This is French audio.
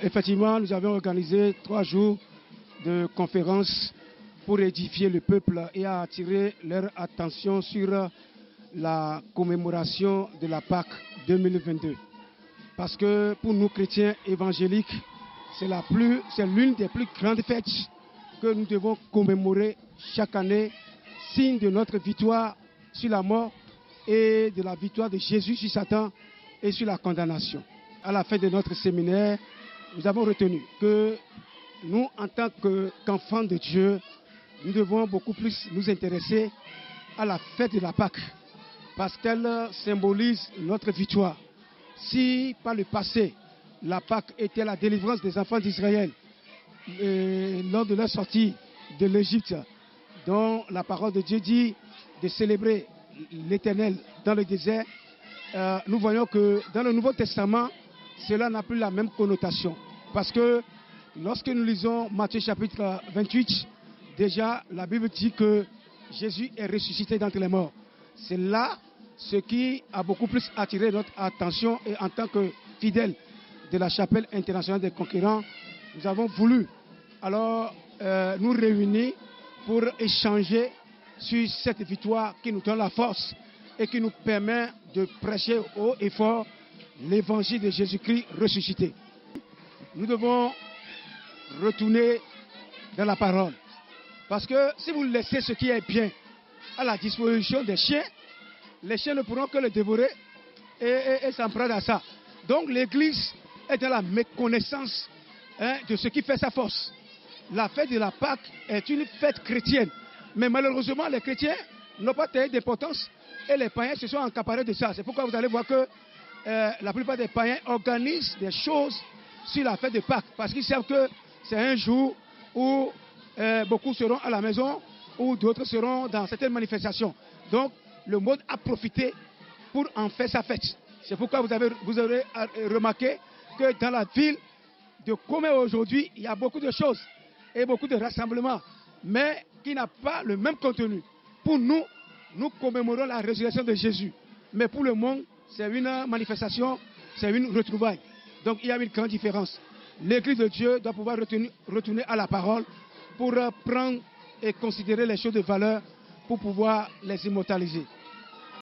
Effectivement, nous avons organisé 3 jours de conférences pour édifier le peuple et attirer leur attention sur la commémoration de la Pâque 2022. Parce que pour nous chrétiens évangéliques, c'est l'une des plus grandes fêtes que nous devons commémorer chaque année, signe de notre victoire sur la mort et de la victoire de Jésus sur Satan et sur la condamnation. À la fin de notre séminaire, nous avons retenu que nous, en tant qu'enfants de Dieu, nous devons beaucoup plus nous intéresser à la fête de la Pâque, parce qu'elle symbolise notre victoire. Si par le passé, la Pâque était la délivrance des enfants d'Israël lors de leur sortie de l'Égypte, dont la parole de Dieu dit de célébrer l'Éternel dans le désert, nous voyons que dans le Nouveau Testament, cela n'a plus la même connotation. Parce que lorsque nous lisons Matthieu chapitre 28, déjà la Bible dit que Jésus est ressuscité d'entre les morts. C'est là ce qui a beaucoup plus attiré notre attention, et en tant que fidèles de la chapelle internationale des conquérants, nous avons voulu alors nous réunir pour échanger sur cette victoire qui nous donne la force et qui nous permet de prêcher haut et fort l'évangile de Jésus-Christ ressuscité. Nous devons retourner dans la parole. Parce que si vous laissez ce qui est bien à la disposition des chiens, les chiens ne pourront que le dévorer et s'en prendre à ça. Donc l'Église est dans la méconnaissance de ce qui fait sa force. La fête de la Pâque est une fête chrétienne. Mais malheureusement, les chrétiens n'ont pas tellement d'importance et les païens se sont accaparés de ça. C'est pourquoi vous allez voir que la plupart des païens organisent des choses sur la fête de Pâques, parce qu'ils savent que c'est un jour où beaucoup seront à la maison, ou d'autres seront dans certaines manifestations. Donc, le monde a profité pour en faire sa fête. C'est pourquoi vous aurez remarqué que dans la ville de Comé aujourd'hui, il y a beaucoup de choses et beaucoup de rassemblements, mais qui n'a pas le même contenu. Pour nous, nous commémorons la résurrection de Jésus. Mais pour le monde, c'est une manifestation, c'est une retrouvaille. Donc il y a une grande différence. L'Église de Dieu doit pouvoir retourner à la parole pour prendre et considérer les choses de valeur pour pouvoir les immortaliser.